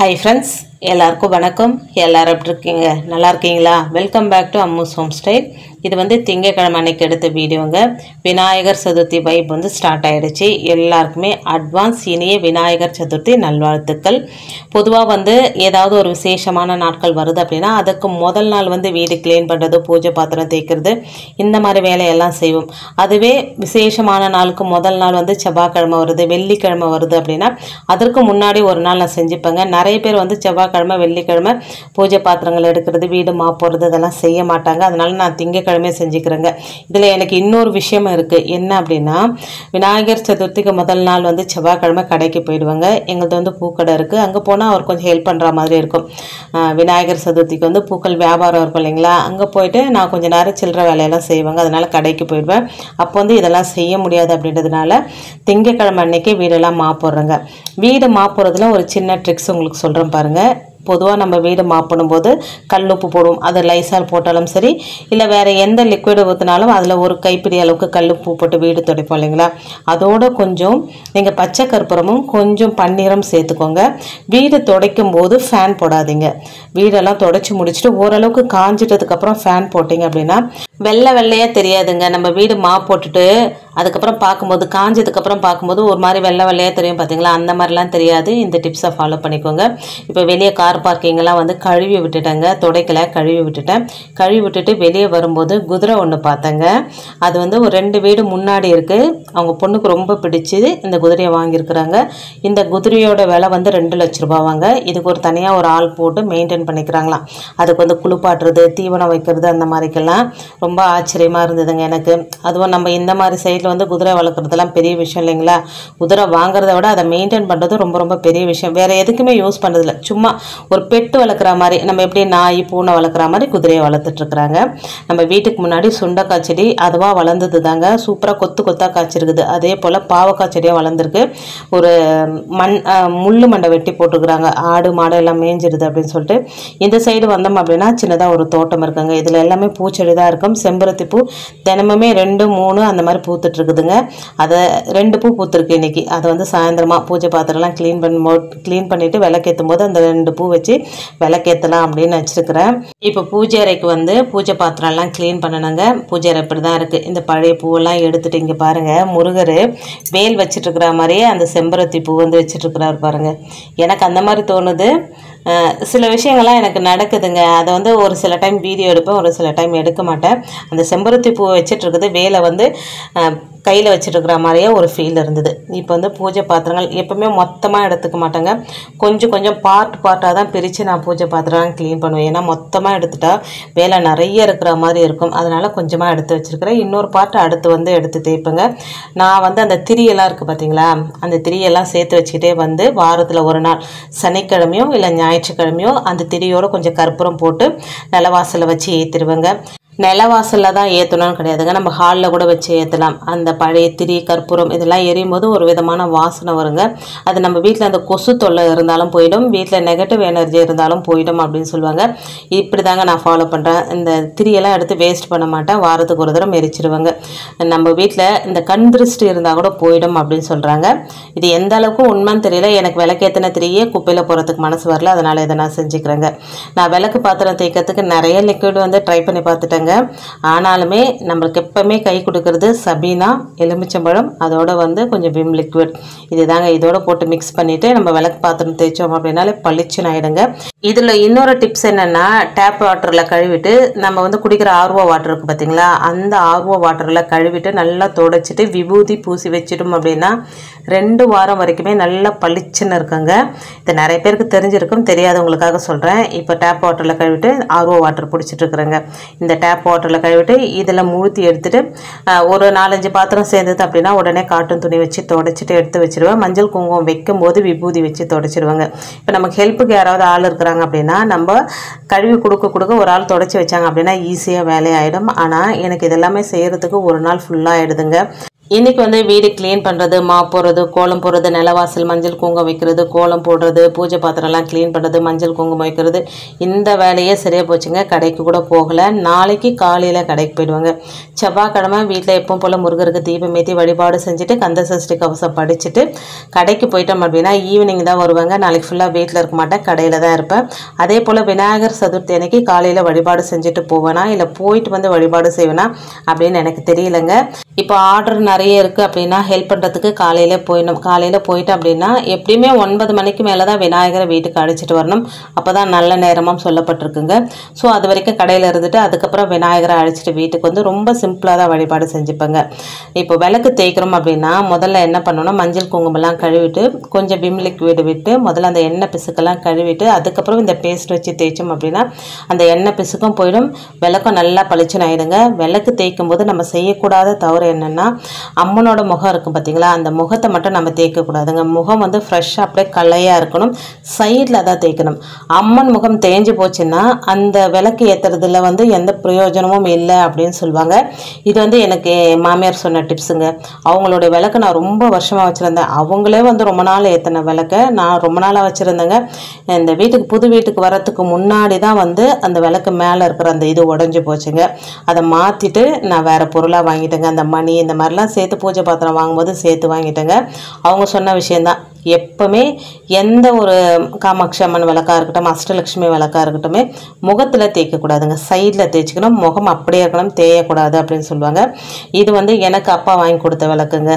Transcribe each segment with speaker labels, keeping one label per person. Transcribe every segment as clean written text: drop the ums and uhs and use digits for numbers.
Speaker 1: Hi friends, எல்லாருக்கும் வணக்கம். எல்லாரும் எப்படி இருக்கீங்க? நல்லா இருக்கீங்களா? Welcome back to Ammu's home style. இது வந்து திங்கட்கிழமை அன்னைக்கு எடுத்த வீடியோங்க. விநாயகர் சதுர்த்தி வைப் வந்து ஸ்டார்ட் ஆயிடுச்சு. எல்லாருக்குமே அட்வான்ஸ் இனிய விநாயகர் சதுர்த்தி நல்வாழ்த்துக்கள். பொதுவாக வந்து ஏதாவது ஒரு விசேஷமான நாட்கள் வருது அப்படின்னா அதுக்கு முதல் நாள் வந்து வீடு கிளீன் பண்ணுறது, பூஜை பாத்திரம் தேய்க்கிறது, இந்த மாதிரி வேலையெல்லாம் செய்வோம். அதுவே விசேஷமான நாளுக்கு முதல் நாள் வந்து செவ்வாய்க்கிழமை வருது, வெள்ளிக்கிழமை வருது அப்படின்னா அதற்கு முன்னாடி ஒரு நாள் நான் செஞ்சுப்பேங்க. நிறைய பேர் வந்து செவ்வாய்க்கிழமை வெள்ளிக்கிழமை பூஜை பாத்திரங்கள் எடுக்கிறது, வீடு மாப்புறது இதெல்லாம் செய்ய மாட்டாங்க. அதனால நான் திங்கக்கிழமை செஞ்சுக்கிறேங்க. இதில் எனக்கு இன்னொரு விஷயம் இருக்குது. என்ன அப்படின்னா, விநாயகர் சதுர்த்திக்கு முதல் நாள் வந்து செவ்வாய்க்கிழமை கடைக்கு போயிடுவாங்க. எங்களது வந்து பூக்கடை இருக்குது. அங்கே போனால் அவர் கொஞ்சம் ஹெல்ப் பண்ணுற மாதிரி இருக்கும். விநாயகர் சதுர்த்திக்கு வந்து பூக்கள் வியாபாரம் இருக்கும் இல்லைங்களா, அங்கே போயிட்டு நான் கொஞ்சம் நேரம் சில்லற வேலையெல்லாம் செய்வாங்க. அதனால் கடைக்கு போயிடுவேன். அப்போ வந்து இதெல்லாம் செய்ய முடியாது அப்படின்றதுனால திங்கக்கிழமை அன்னைக்கு வீடெல்லாம் மாப்புடுறேங்க. வீடு மாப்புறதுல ஒரு சின்ன ட்ரிக்ஸ் உங்களுக்கு சொல்கிறேன் பாருங்கள். பொதுவாக நம்ம வீடு மாப்பணும் போது கல் உப்பு போடுவோம். அது லைசால் போட்டாலும் சரி, இல்லை வேறு எந்த லிக்விடு ஊற்றினாலும் அதில் ஒரு கைப்பிடி அளவுக்கு கல் உப்பு போட்டு வீடு துடைப்போம் இல்லைங்களா. அதோடு கொஞ்சம் நீங்கள் பச்சை கற்பூரமும் கொஞ்சம் பன்னீரும் சேர்த்துக்கோங்க. வீடு துடைக்கும் போது ஃபேன் போடாதீங்க. வீடெல்லாம் துடைச்சி முடிச்சுட்டு ஓரளவுக்கு காஞ்சிட்டதுக்கப்புறம் ஃபேன் போட்டிங்க அப்படின்னா வெள்ளையாக தெரியாதுங்க. நம்ம வீடு போட்டுட்டு அதுக்கப்புறம் பார்க்கும்போது காஞ்சதுக்கப்புறம் பார்க்கும்போது ஒரு மாதிரி வெள்ளையாக தெரியும் பார்த்தீங்களா, அந்த மாதிரிலாம் தெரியாது. இந்த டிப்ஸை ஃபாலோ பண்ணிக்கோங்க. இப்போ வெளியே கார் பார்க்கிங்கெல்லாம் வந்து கழுவி விட்டுட்டேங்க. துடைக்கலை, கழுவி விட்டுட்டேன். கழுவி விட்டுட்டு வெளியே வரும்போது குதிரை ஒன்று பார்த்தேங்க. அது வந்து ஒரு 2 வீடு முன்னாடி இருக்குது. அவங்க பொண்ணுக்கு ரொம்ப பிடிச்சி இந்த குதிரையை வாங்கியிருக்கிறாங்க. இந்த குதிரையோட விலை வந்து 2 லட்ச ரூபாவாங்க. இதுக்கு ஒரு தனியாக ஒரு ஆள் போட்டு மெயின்டைன் பண்ணிக்கிறாங்களாம். அதுக்கு வந்து குளிப்பாட்டுறது, தீவனம் வைக்கிறது, அந்த மாதிரிக்கெல்லாம் ரொம்ப ஆச்சரியமாக இருந்ததுங்க எனக்கு. அதுவும் நம்ம இந்த மாதிரி சைடில் வந்து குதிரை வளர்க்குறதுலாம் பெரிய விஷயம் இல்லைங்களா. குதிரை வாங்குறத விட அதை மெயின்டைன் பண்ணுறது ரொம்ப ரொம்ப பெரிய விஷயம். வேறு எதுக்குமே யூஸ் பண்ணுறதில்ல. சும்மா ஒரு பெட்டு வளர்க்குற மாதிரி, நம்ம எப்படி நாய் பூனை வளர்க்குற மாதிரி குதிரையை வளர்த்துட்ருக்குறாங்க. நம்ம வீட்டுக்கு முன்னாடி சுண்டைக்காய் செடி அதுவாக வளர்ந்தது தாங்க. சூப்பராக கொத்து கொத்தாக காய்ச்சிருக்குது. அதே போல் பாவக்காய் செடியாக வளர்ந்துருக்கு. ஒரு முள்ளு மண்டை வெட்டி போட்டுருக்குறாங்க. ஆடு மாடு எல்லாம் மேய்ஞ்சிருது அப்படின்னு சொல்லிட்டு. இந்த சைடு வந்தோம் அப்படின்னா சின்னதாக ஒரு தோட்டம் இருக்குங்க. இதில் எல்லாமே பூச்செடி தான் இருக்கும். செம்பருத்தி பூ தினமுமே 2, 3 அந்த மாதிரி பூத்துட்டு இருக்குதுங்க. அதை 2 பூ பூத்துருக்கு இன்னைக்கு. அதை வந்து சாயந்தரமாக பூஜை பாத்திரம்லாம் க்ளீன் பண்ணிவிட்டு விளக்கேற்றும் போது அந்த 2 பூ வச்சு விளக்கேற்றலாம் அப்படின்னு வச்சுருக்கிறேன். இப்போ பூஜை அறைக்கு வந்து பூஜை பாத்திரம்லாம் க்ளீன் பண்ணணுங்க. பூஜை அறை இப்படி தான் இருக்குது. இந்த பழைய பூவெல்லாம் எடுத்துகிட்டு இங்கே பாருங்கள், முருகர் வேல் வச்சுட்ருக்கிற மாதிரியே அந்த செம்பருத்தி பூ வந்து வச்சுட்ருக்கிறாரு பாருங்கள். எனக்கு அந்த மாதிரி தோணுது. சில விஷயங்கள்லாம் எனக்கு நடக்குதுங்க. அதை வந்து ஒரு சில டைம் வீடியோ எடுப்பேன், ஒரு சில டைம் எடுக்க மாட்டேன். அந்த செம்பருத்தி பூவை வச்சிட்ருக்குது, வேலை வந்து கையில் வச்சுருக்கிற மாதிரியே ஒரு ஃபீல் இருந்தது. இப்போ வந்து பூஜை பாத்திரங்கள் எப்போவுமே மொத்தமாக எடுத்துக்க மாட்டேங்க. கொஞ்சம் கொஞ்சம் பார்ட்டாக தான் பிரித்து நான் பூஜை பாத்திரம் க்ளீன் பண்ணுவேன். ஏன்னா மொத்தமாக எடுத்துட்டா வேலை நிறைய இருக்கிற மாதிரி இருக்கும். அதனால் கொஞ்சமாக எடுத்து வச்சுருக்கிறேன். இன்னொரு பார்ட் அடுத்து வந்து எடுத்து தேய்ப்பேங்க. நான் வந்து அந்த திரியெல்லாம் இருக்குது பார்த்தீங்களா, அந்த திரியெல்லாம் சேர்த்து வச்சுக்கிட்டே வந்து வாரத்தில் ஒரு நாள் சனிக்கிழமையோ இல்லை ஞாயிற்றுக்கிழமையோ அந்த திரியோடு கொஞ்சம் கற்பூரம் போட்டு நிலவாசலில் வச்சு ஏற்றிடுவேங்க. நிலவாசலில் தான் ஏற்றணும்னு கிடையாதுங்க. நம்ம ஹாலில் கூட வச்சு ஏற்றலாம். அந்த பழைய திரி கற்பூரம் இதெல்லாம் எரியும் போது ஒரு விதமான வாசனை வருங்க. அது நம்ம வீட்டில் அந்த கொசு தொல்லை இருந்தாலும் போயிடும், வீட்டில் நெகட்டிவ் எனர்ஜி இருந்தாலும் போயிடும் அப்படின்னு சொல்லுவாங்க. இப்படி தாங்க நான் ஃபாலோ பண்ணுறேன். இந்த திரியெல்லாம் எடுத்து வேஸ்ட் பண்ண மாட்டேன். வாரத்துக்கு ஒரு தடவை எரிச்சிடுவாங்க. நம்ம வீட்டில் இந்த கண் திருஷ்டி இருந்தால் கூட போயிடும் அப்படின்னு சொல்கிறாங்க. இது எந்த அளவுக்கு உண்மைன்னு தெரியல. எனக்கு விளக்கேற்றின திரியே குப்பையில் போகிறதுக்கு மனசு வரல. அதனால் இதை நான் செஞ்சுக்கிறேங்க. நான் விளக்கு பாத்திரம் தேய்க்கிறதுக்கு நிறைய லிக்விட் வந்து ட்ரை பண்ணி பார்த்துட்டேங்க. ஆனாலுமே நம்மளுக்கு எப்பவுமே கை கொடுக்கறது சபீனா எலுமிச்சம்பழம், அதோட வந்து கொஞ்சம் விம் லிக்விட். இதுதாங்க. இதோட போட்டு மிக்ஸ் பண்ணிவிட்டு நம்ம விளக்கு பாத்திரம் தேய்ச்சோம் அப்படின்னாலே பளிச்சுன்னு ஆகிடுங்க. இதில் இன்னொரு டிப்ஸ் என்னென்னா, டேப் வாட்டரில் கழுவிட்டு நம்ம வந்து குடிக்கிற ஆர்ஓ வாட்டர் இருக்குது பார்த்தீங்களா, அந்த ஆர்ஓ வாட்டரில் கழுவிட்டு நல்லா துடைச்சிட்டு விபூதி பூசி வச்சிட்டோம் அப்படின்னா 2 வாரம் வரைக்குமே நல்லா பளிச்சுன்னு இருக்குங்க. இது நிறைய பேருக்கு தெரிஞ்சிருக்கும், தெரியாதவங்களுக்காக சொல்கிறேன். இப்போ டேப் வாட்டரில் கழுவிட்டு ஆர்ஓ வாட்டர் பிடிச்சிட்டு இருக்கிறேங்க. இந்த டேப் வாட்டரில் கழுவிட்டு இதில் மூழ்த்தி எடுத்துகிட்டு ஒரு 4-5 பாத்திரம் சேர்ந்தது அப்படின்னா உடனே காட்டன் துணி வச்சு துடைச்சிட்டு எடுத்து வச்சுருவேன். மஞ்சள் குங்குமம் வைக்கும் போது விபூதி வச்சு துடைச்சிடுவாங்க. இப்போ நமக்கு ஹெல்ப்புக்கு யாராவது ஆள் இருக்கிறாங்க அப்படின்னா நம்ம கழுவி கொடுக்க ஒரு ஆள் துடைச்சி வச்சாங்க அப்படின்னா ஈஸியாக வேலையாயிடும். ஆனால் எனக்கு இதெல்லாமே செய்கிறதுக்கு ஒரு நாள் ஃபுல்லாக ஆகிடுதுங்க. இன்றைக்கி வந்து வீடு க்ளீன் பண்ணுறது, மாப் போடுறது, கோலம் போடுறது, நிலவாசல் மஞ்சள் குங்குமம் வைக்கிறது, கோலம் போடுறது, பூஜை பாத்திரம்லாம் க்ளீன் பண்ணுறது, மஞ்சள் குங்குமம் வைக்கிறது, இந்த வேலையே சரியாக போச்சுங்க. கடைக்கு கூட போகலை. நாளைக்கு காலையில் கடைக்கு போயிடுவாங்க. செவ்வாய்க்கிழமை வீட்டில் எப்பவும் போல் முருகருக்கு தீபம் ஏற்றி வழிபாடு செஞ்சுட்டு கந்த சஷ்டி கவசம் படிச்சுட்டு கடைக்கு போயிட்டோம் அப்படின்னா ஈவினிங் தான் வருவாங்க. நாளைக்கு ஃபுல்லாக வீட்டில் இருக்க மாட்டேன், கடையில் தான் இருப்பேன். அதே போல் விநாயகர் சதுர்த்தி அன்னைக்கு காலையில் வழிபாடு செஞ்சுட்டு போவேனா இல்லை போயிட்டு வந்து வழிபாடு செய்வேனா அப்படின்னு எனக்கு தெரியலைங்க. இப்போ ஆர்டர் நிறைய இருக்குது அப்படின்னா ஹெல்ப் பண்ணுறதுக்கு காலையில் போயிடணும். காலையில் போயிட்டோம் அப்படின்னா எப்படியுமே 9 மணிக்கு மேலே தான் விநாயகரை வீட்டுக்கு அழைச்சிட்டு வரணும். அப்போ தான் நல்ல நேரமாக சொல்லப்பட்டிருக்குங்க. ஸோ அது வரைக்கும் கடையில் இருந்துட்டு அதுக்கப்புறம் விநாயகரை அழைச்சிட்டு வீட்டுக்கு வந்து ரொம்ப சிம்பிளாக தான் வழிபாடு செஞ்சுப்பேங்க. இப்போ விளக்கு தேய்க்கிறோம் அப்படின்னா முதல்ல என்ன பண்ணணும், மஞ்சள் குங்குமம்லாம் கழுவிட்டு கொஞ்சம் விம் லிக்விட் விட்டு முதல்ல அந்த எண்ணெய் பிசுக்கெல்லாம் கழுவிட்டு அதுக்கப்புறம் இந்த பேஸ்ட் வச்சு தேய்ச்சோம் அப்படின்னா அந்த எண்ணெய் பிசுக்கும் போயிடும், விளக்கும் நல்லா பளிச்சுன்னு ஆயிடுங்க. விளக்கு தேய்க்கும் போது நம்ம செய்யக்கூடாத தவறு என்னென்னா அம்மனோட முகம் இருக்கும் பார்த்தீங்களா, அந்த முகத்தை மட்டும் நம்ம தேய்க்கக்கூடாதுங்க. முகம் வந்து ஃப்ரெஷ்ஷாக அப்படியே கலையாக இருக்கணும், சைடில் தான் தேய்க்கணும். அம்மன் முகம் தேஞ்சு போச்சுன்னா அந்த விளக்கு ஏற்றுறதுல வந்து எந்த பிரயோஜனமும் இல்லை அப்படின்னு சொல்லுவாங்க. இது வந்து எனக்கு மாமியார் சொன்ன டிப்ஸுங்க. அவங்களுடைய விளக்கு நான் ரொம்ப வருஷமாக வச்சுருந்தேன். அவங்களே வந்து ரொம்ப நாள் ஏற்றின விளக்கை நான் ரொம்ப நாளாக வச்சுருந்தேங்க. இந்த வீட்டுக்கு புது வீட்டுக்கு வரத்துக்கு முன்னாடி தான் வந்து அந்த விளக்கு மேலே இருக்கிற அந்த இது உடஞ்சி போச்சுங்க. அதை மாற்றிட்டு நான் வேறு பொருளாக வாங்கிட்டேங்க. அந்த மணி இந்த மாதிரிலாம் சேர்த்து பூஜை பாத்திரம் வாங்கும்போது சேர்த்து வாங்கிட்டேங்க. அவங்க சொன்ன விஷயந்தான், எப்பவுமே எந்த ஒரு காமாட்சி அம்மன் விளக்காக இருக்கட்டும், அஷ்டலட்சுமி விளக்காக இருக்கட்டும் முகத்தில் தேய்க்கக்கூடாதுங்க, சைடில் தேய்ச்சிக்கணும். முகம் அப்படியே இருக்கணும், தேயக்கூடாது அப்படின்னு சொல்லுவாங்க. இது வந்து எனக்கு அப்பா வாங்கி கொடுத்த விளக்குங்க.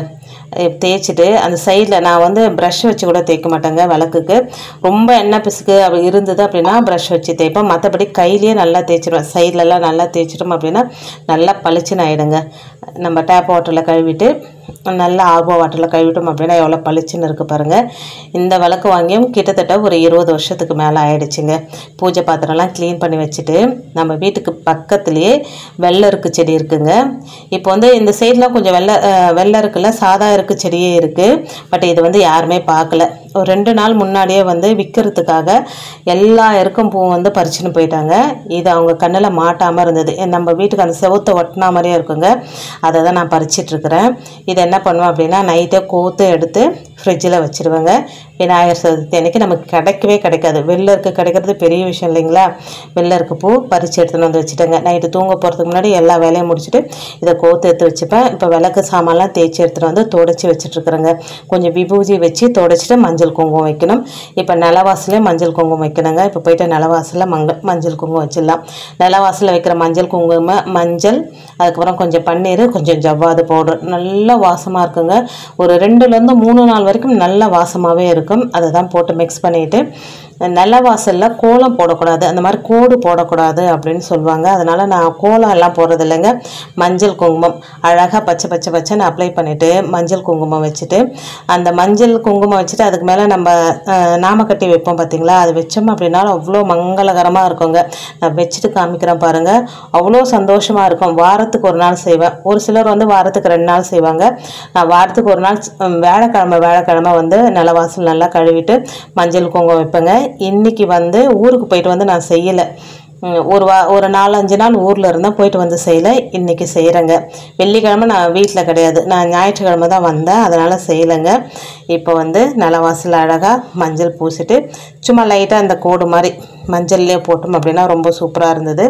Speaker 1: தேய்ச்சிட்டு அந்த சைடில் நான் வந்து ப்ரஷ் வச்சு கூட தேய்க்க மாட்டேங்க. விளக்குக்கு ரொம்ப எண்ணெய் பிசுக்கு அப்படி இருந்தது அப்படின்னா ப்ரஷ் வச்சு தேய்ப்பேன். மற்றபடி கையிலேயே நல்லா தேய்ச்சிடுவேன். சைட்லலாம் நல்லா தேய்ச்சிட்டோம் அப்படின்னா நல்லா பளிச்சுன்னு ஆகிடுங்க. நம்ம டேப் வாட்டரில் கழுவிட்டு நல்லா ஆர்வோ வாட்டரில் கழுவிட்டோம் அப்படின்னா எவ்வளோ பளிச்சுன்னு இருக்குது பாருங்கள். இந்த விளக்கு வாங்கியும் கிட்டத்தட்ட ஒரு 20 வருஷத்துக்கு மேலே ஆகிடுச்சுங்க. பூஜை பாத்திரம்லாம் க்ளீன் பண்ணி வச்சுட்டு நம்ம வீட்டுக்கு பக்கத்துலேயே வெள்ளருக்கு செடி இருக்குங்க. இப்போ வந்து இந்த சைட்லாம் கொஞ்சம் வெள்ளருக்குல சாதா இருக்கு செடியே இருக்குது. பட் இது வந்து யாருமே பார்க்கல. ஒரு 2 நாள் முன்னாடியே வந்து விற்கிறதுக்காக எல்லா இருக்கும் பூ வந்து பறிச்சுன்னு போயிட்டாங்க. இது அவங்க கண்ணில் மாட்டாமல் இருந்தது. நம்ம வீட்டுக்கு அந்த செவத்தை ஒட்டினா மாதிரியே இருக்குங்க. அதை தான் நான் பறிச்சிட்ருக்கிறேன். இதை என்ன பண்ணுவேன் அப்படின்னா நைட்டே கோத்து எடுத்து ஃப்ரிட்ஜில் வச்சுருவேங்க. விநாயகர் சதுர்த்தி அன்றைக்கி நமக்கு கிடைக்காது. வெள்ளருக்கு கிடைக்கிறது பெரிய விஷயம் இல்லைங்களா. வெள்ளருக்கு பூ பறித்து எடுத்துன்னு வந்து வச்சுட்டேங்க. நைட்டு தூங்க போகிறதுக்கு முன்னாடி எல்லா வேலையும் முடிச்சுட்டு இதை கோத்து எடுத்து வச்சுப்பேன். இப்போ விளக்கு சாமான்லாம் தேய்ச்சி எடுத்துகிட்டு வந்து துடைச்சி வச்சுட்ருக்குறேங்க. கொஞ்சம் விபூதி வச்சு துடைச்சிட்டு மஞ்சள் குங்குமம் வைக்கணும். இப்போ நிலவாசலே மஞ்சள் குங்குமம் வைக்கணுங்க. இப்போ போய்ட்டு நிலவாசலில் மஞ்சள் குங்குமம் வச்சிடலாம். நிலவாசலில் வைக்கிற மஞ்சள் குங்குமம் மஞ்சள், அதுக்கப்புறம் கொஞ்சம் பன்னீர், கொஞ்சம் ஜவ்வாது பவுடர், நல்லா வாசமாக இருக்குங்க. ஒரு 2லேருந்து 3 நாள் வரைக்கும் நல்ல வாசமாகவே இருக்கும். அதை தான் போட்டு மிக்ஸ் பண்ணிவிட்டு நிலவாசலில் கோலம் போடக்கூடாது, அந்த மாதிரி கோடு போடக்கூடாது அப்படின்னு சொல்லுவாங்க. அதனால் நான் கோலம் எல்லாம் போடுறது இல்லைங்க. மஞ்சள் குங்குமம் அழகாக பச்சைன்னு அப்ளை பண்ணிவிட்டு மஞ்சள் குங்குமம் வச்சுட்டு அந்த மஞ்சள் குங்குமம் வச்சுட்டு அதுக்கு மேலே நம்ம நாமக்கட்டி வைப்போம் பார்த்தீங்களா, அது வச்சோம் அப்படின்னா அவ்வளோ மங்களகரமாக இருக்குங்க. நான் வச்சுட்டு காமிக்கிறேன் பாருங்கள், அவ்வளோ சந்தோஷமாக இருக்கும். வாரத்துக்கு ஒரு நாள் செய்வேன். ஒரு சிலர் வந்து வாரத்துக்கு 2 நாள் செய்வாங்க. நான் வாரத்துக்கு ஒரு நாள் வியாழக்கிழமை வந்து நிலவாசல் நல்லா கழுவிட்டு மஞ்சள் குங்குமம் வைப்பேங்க. இன்றைக்கி வந்து ஊருக்கு போயிட்டு வந்து நான் செய்யலை. ஒரு 4-5 நாள் ஊரில் இருந்தால் போயிட்டு வந்து செய்யலை. இன்றைக்கி செய்கிறேங்க. வெள்ளிக்கிழமை நான் வீட்டில் கிடையாது, நான் ஞாயிற்றுக்கிழமை தான் வந்தேன், அதனால் செய்யலைங்க. இப்போ வந்து நிலவாசல் அழகாக மஞ்சள் பூசிட்டு சும்மா லைட்டாக அந்த கோடு மாதிரி மஞ்சள்லேயே போட்டோம் அப்படின்னா ரொம்ப சூப்பராக இருந்தது.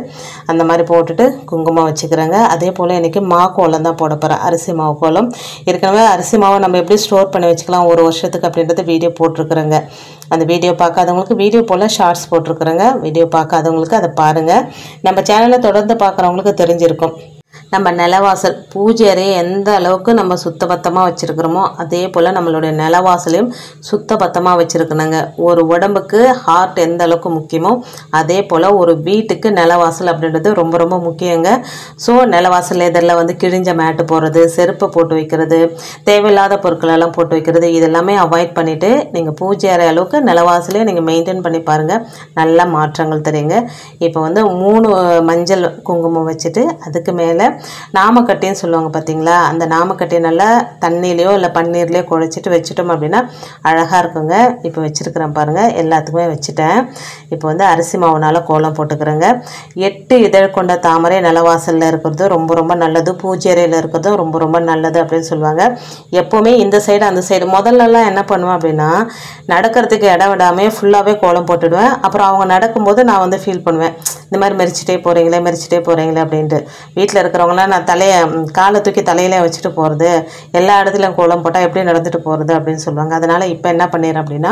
Speaker 1: அந்த மாதிரி போட்டுட்டு குங்குமம் வச்சுக்கிறேங்க. அதே போல் இன்றைக்கி கோலம் தான் போட போகிறேன், அரிசி மாவு கோலம். ஏற்கனவே அரிசி மாவை நம்ம எப்படி ஸ்டோர் பண்ணி வச்சுக்கலாம் 1 வருஷத்துக்கு அப்படின்றது வீடியோ போட்டிருக்குறேங்க. அந்த வீடியோ பார்க்காதவங்களுக்கு வீடியோ போல் ஷார்ட்ஸ் போட்டிருக்குறேங்க. வீடியோ பார்க்காதவங்களுக்கு அதை பாருங்கள். நம்ம சேனலை தொடர்ந்து பார்க்குறவங்களுக்கு தெரிஞ்சிருக்கும். நம்ம நிலவாசல் பூஜை அறையை எந்த அளவுக்கு நம்ம சுத்தபத்தமாக வச்சுருக்கிறோமோ அதே போல் நம்மளுடைய நிலவாசலையும் சுத்தபத்தமாக வச்சுருக்கணுங்க. ஒரு உடம்புக்கு ஹார்ட் எந்த அளவுக்கு முக்கியமோ அதே போல் ஒரு வீட்டுக்கு நிலவாசல் அப்படின்றது ரொம்ப ரொம்ப முக்கியங்க. ஸோ நிலவாசல் இதெல்லாம் வந்து கிழிஞ்ச மேட்டு போடுறது, செருப்பு போட்டு வைக்கிறது, தேவையில்லாத பொருட்களெல்லாம் போட்டு வைக்கிறது, இதெல்லாமே அவாய்ட் பண்ணிவிட்டு நீங்கள் பூஜை அறை அளவுக்கு நிலவாசலையும் நீங்கள் மெயின்டைன் பண்ணி பாருங்கள், நல்ல மாற்றங்கள் தெரியுங்க. இப்போ வந்து 3 மஞ்சள் குங்குமம் வச்சுட்டு அதுக்கு மேலே நாமக்கட்டின்னு சொல்லுவாங்க பார்த்தீங்களா, அந்த நாமக்கட்டி நல்லா தண்ணியிலையோ இல்லை பன்னீர்லேயோ குழைச்சிட்டு வச்சுட்டோம் அப்படின்னா அழகாக இருக்குங்க. இப்போ வச்சுருக்கிறேன் பாருங்கள், எல்லாத்துக்குமே வச்சுட்டேன். இப்போ வந்து அரிசி மாவுனால் கோலம் போட்டுக்கிறேங்க. 8 இதழ் கொண்ட தாமரை நிலவாசலில் இருக்கிறது ரொம்ப ரொம்ப நல்லது, பூஜை அறையில் இருக்கிறதும் ரொம்ப ரொம்ப நல்லது அப்படின்னு சொல்லுவாங்க. எப்போவுமே இந்த சைடு அந்த சைடு முதல்லலாம் என்ன பண்ணுவேன் அப்படின்னா, நடக்கிறதுக்கு இடம் விடாமல் ஃபுல்லாகவே கோலம் போட்டுடுவேன். அப்புறம் அவங்க நடக்கும்போது நான் வந்து ஃபீல் பண்ணுவேன், இந்த மாதிரி மெரிச்சிட்டே போகிறீங்களே அப்படின்ட்டு. வீட்டில் இருக்கிறவங்களாம் நான் காலை தூக்கி தலையிலே வச்சுட்டு போகிறது, எல்லா இடத்துலையும் கோலம் போட்டால் எப்படி நடந்துட்டு போகிறது அப்படின்னு சொல்லுவாங்க. அதனால் இப்போ என்ன பண்ணிடுறேன் அப்படின்னா,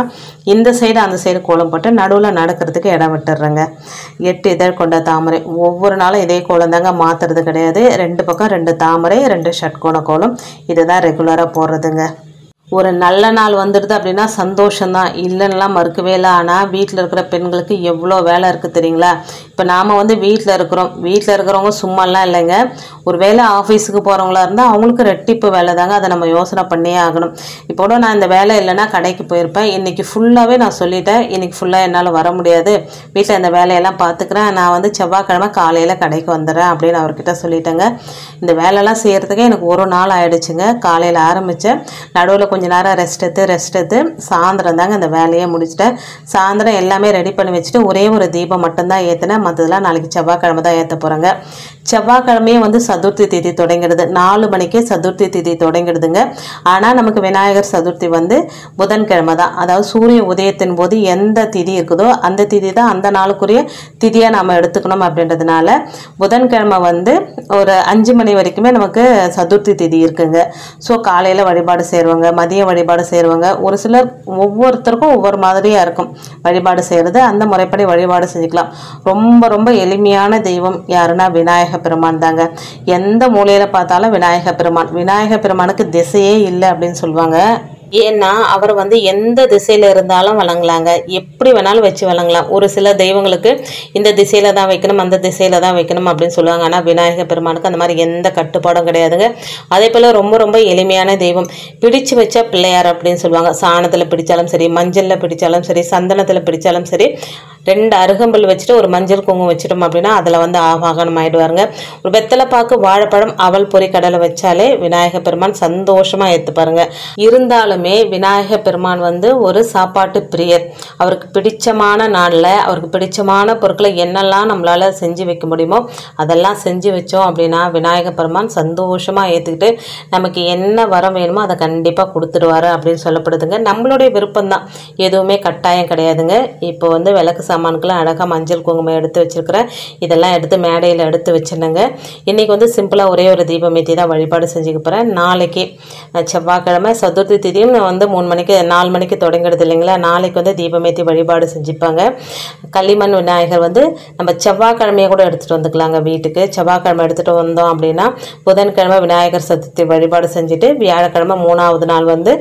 Speaker 1: இந்த சைடு அந்த சைடு கோலம் போட்டு நடுவில் நடக்கிறதுக்கு இடம் விட்டுடுறேங்க. 8 இதழ் கொண்ட தாமரை ஒவ்வொரு நாளும் இதே கோலம் தாங்க, மாற்றுறது கிடையாது. 2 பக்கம் 2 தாமரை 2 ஷட்கோண கோலம், இதுதான் ரெகுலராக போடுறதுங்க. ஒரு நல்ல நாள் வந்துடுது அப்படின்னா சந்தோஷம்தான், இல்லைன்னெலாம் மறுக்கவே இல்லை. ஆனால் வீட்டில் இருக்கிற பெண்களுக்கு எவ்வளோ வேலை இருக்குது தெரியுங்களா. இப்போ நாம் வந்து வீட்டில் இருக்கிறவங்க சும்மாலாம் இல்லைங்க. ஒரு வேளை ஆஃபீஸுக்கு போகிறவங்களா இருந்தால் அவங்களுக்கு ரெட்டிப்பு வேலை தாங்க, அதை நம்ம யோசனை பண்ணியே ஆகணும். இப்போட நான் இந்த வேலை இல்லைன்னா கடைக்கு போயிருப்பேன், இன்றைக்கி ஃபுல்லாகவே நான் சொல்லிட்டேன், இன்றைக்கி ஃபுல்லாக என்னால் வர முடியாது, வீட்டில் இந்த வேலையெல்லாம் பார்த்துக்கிறேன், நான் வந்து செவ்வாய்க்கிழமை காலையில் கடைக்கு வந்துடுறேன் அப்படின்னு அவர்கிட்ட சொல்லிட்டேங்க. இந்த வேலையெல்லாம் செய்கிறதுக்கே எனக்கு ஒரு நாள் ஆகிடுச்சுங்க. காலையில் ஆரம்பித்தேன், நடுவில் கொஞ்சம் நேரம் ரெஸ்ட் எடுத்து சாயந்தரம் தாங்க இந்த வேலையை முடிச்சிட்டேன். சாயந்தரம் எல்லாமே ரெடி பண்ணி வச்சுட்டு ஒரே ஒரு தீபம் மட்டும்தான் ஏற்றினேன், மற்றதெல்லாம் நாளைக்கு செவ்வாய்க்கிழமை தான் ஏற்ற போகிறேங்க. செவ்வாய்க்கிழமையே வந்து சதுர்த்தி திதி தொடங்கிடுது, 4 மணிக்கே சதுர்த்தி திதி தொடங்கிடுதுங்க. ஆனால் நமக்கு விநாயகர் சதுர்த்தி வந்து புதன்கிழமை தான், அதாவது சூரிய உதயத்தின் போது எந்த திதி இருக்குதோ அந்த திதி தான் அந்த நாளுக்குரிய திதியாக நாம் எடுத்துக்கணும். அப்படின்றதுனால புதன்கிழமை வந்து ஒரு 5 மணி வரைக்குமே நமக்கு சதுர்த்தி திதி இருக்குங்க. ஸோ காலையில் வழிபாடு செய்கிறவங்க, மதிய வழிபாடு செய்கிறவங்க, ஒரு சிலர் ஒவ்வொருத்தருக்கும் ஒவ்வொரு மாதிரியாக இருக்கும் வழிபாடு செய்கிறது, அந்த முறைப்படி வழிபாடு செஞ்சுக்கலாம். ரொம்ப ரொம்ப எளிமையான தெய்வம் யாருன்னா விநாயகர் பெருமான் தாங்க. எந்த மூலையில் பார்த்தாலும் விநாயகர் பெருமானுக்கு திசையே இல்லை அப்படின்னு சொல்லுவாங்க. ஏன்னா அவர் வந்து எந்த திசையில் இருந்தாலும் வழங்கலாங்க, எப்படி வேணாலும் வச்சு வழங்கலாம். ஒரு சில தெய்வங்களுக்கு இந்த திசையில் தான் வைக்கணும், அந்த திசையில் தான் வைக்கணும் அப்படின்னு சொல்லுவாங்க. ஆனால் விநாயகர் பெருமானுக்கு அந்த மாதிரி எந்த கட்டுப்பாடும் கிடையாதுங்க. அதே போல் ரொம்ப ரொம்ப எளிமையான தெய்வம், பிடிச்சு வச்சா பிள்ளையார் அப்படின்னு சொல்லுவாங்க. சாணத்தில் பிடிச்சாலும் சரி, மஞ்சளில் பிடிச்சாலும் சரி, சந்தனத்தில் பிடிச்சாலும் சரி, 2 அருகம்புல் வச்சுட்டு ஒரு மஞ்சள் குங்குமம் வச்சிட்டோம் அப்படின்னா அதில் வந்து ஆவாகனம் ஆகிடுவாருங்க. ஒரு வெத்தலைப்பாக்கு, வாழைப்பழம், அவல் பொறி கடலை வச்சாலே விநாயகர் பெருமான் சந்தோஷமாக ஏற்றுப்பாருங்க. இருந்தாலுமே விநாயகர் பெருமான் வந்து ஒரு சாப்பாட்டு பிரியர். அவருக்கு பிடிச்சமான நாளில் அவருக்கு பிடிச்சமான பொருட்களை என்னெல்லாம் நம்மளால் செஞ்சு வைக்க முடியுமோ அதெல்லாம் செஞ்சு வச்சோம் அப்படின்னா விநாயகர் பெருமான் சந்தோஷமாக ஏற்றுக்கிட்டு நமக்கு என்ன வரம் வேணுமோ அதை கண்டிப்பாக கொடுத்துடுவாரு அப்படின்னு சொல்லப்படுதுங்க. நம்மளுடைய விருப்பம்தான், எதுவுமே கட்டாயம் கிடையாதுங்க. இப்போ வந்து விளக்கு சாமானுக்கெல்லாம் அழகாக மஞ்சள் குங்குமம் எடுத்து வச்சுருக்கிறேன், இதெல்லாம் எடுத்து மேடையில் எடுத்து வச்சுருந்தேங்க. இன்றைக்கி வந்து சிம்பிளாக ஒரே ஒரு தீபம் ஏற்றி தான் வழிபாடு செஞ்சுக்க போகிறேன். நாளைக்கு செவ்வாய்க்கிழமை சதுர்த்தி திதியும் வந்து 4 மணிக்கு தொடங்கிடுது இல்லைங்களா. நாளைக்கு வந்து தீபம் ஏற்றி வழிபாடு செஞ்சுப்பாங்க. களிமண் விநாயகர் வந்து நம்ம செவ்வாய்க்கிழமையை கூட எடுத்துகிட்டு வந்துக்கலாங்க வீட்டுக்கு. செவ்வாய்க்கிழமை எடுத்துகிட்டு வந்தோம் அப்படின்னா புதன்கிழமை விநாயகர் சதுர்த்தி வழிபாடு செஞ்சுட்டு வியாழக்கிழமை 3ஆவது நாள் வந்து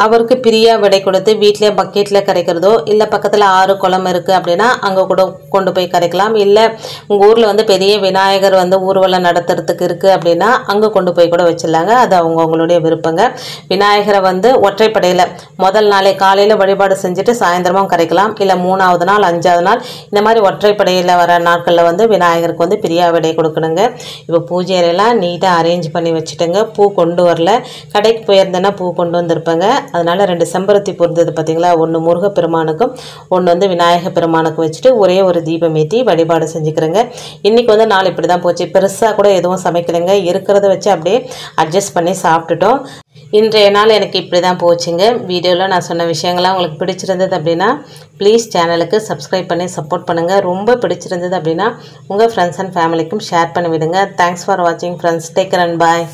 Speaker 1: அவருக்கு பிரியா விடை கொடுத்து வீட்டிலே பக்கெட்டில் கரைக்கிறதோ, இல்லை பக்கத்தில் ஆறு குளம் இருக்குது அப்படின்னா அங்கே கூட கொண்டு போய் கரைக்கலாம். இல்லை உங்கள் ஊரில் வந்து பெரிய விநாயகர் வந்து ஊர்வலம் நடத்துறதுக்கு இருக்குது அப்படின்னா அங்கே கொண்டு போய் கூட வச்சிடலாங்க. அது அவங்களுடைய விருப்பங்க. விநாயகரை வந்து ஒற்றைப்படையில் முதல் நாளே காலையில் வழிபாடு செஞ்சுட்டு சாயந்தரமும் கரைக்கலாம். இல்லை 3ஆவது நாள் 5ஆவது நாள் இந்த மாதிரி ஒற்றைப்படையில் வர நாட்களில் வந்து விநாயகருக்கு வந்து பிரியா விடை கொடுக்கணுங்க. இப்போ பூஜை அறையெல்லாம் நீட்டாக அரேஞ்ச் பண்ணி வச்சுட்டேங்க. பூ கொண்டு வரல, கடைக்கு போயிருந்தேன்னா பூ கொண்டு வந்திருப்பேங்க. அதனால் 2 செம்பருத்தி பொருந்தது பார்த்தீங்களா, ஒன்று முருகப்பெருமானுக்கும் ஒன்று வந்து விநாயகர் பெருமானுக்கும் வச்சுட்டு ஒரே ஒரு தீபம் ஏற்றி வழிபாடு செஞ்சுக்கிறேங்க. இன்றைக்கி வந்து நாள் இப்படி தான் போச்சு. பெருசாக கூட எதுவும் சமைக்கலைங்க, இருக்கிறத வச்சு அப்படியே அட்ஜஸ்ட் பண்ணி சாப்பிட்டுட்டோம். இன்றைய நாள் எனக்கு இப்படி தான் போச்சுங்க. வீடியோவில் நான் சொன்ன விஷயங்கள்லாம் உங்களுக்கு பிடிச்சிருந்தது அப்படின்னா ப்ளீஸ் சேனலுக்கு சப்ஸ்கிரைப் பண்ணி சப்போர்ட் பண்ணுங்கள். ரொம்ப பிடிச்சிருந்தது அப்படின்னா உங்கள் ஃப்ரெண்ட்ஸ் அண்ட் ஃபேமிலிக்கும் ஷேர் பண்ணி விடுங்க. தேங்க்ஸ் ஃபார் வாட்சிங் friends. Take care and bye.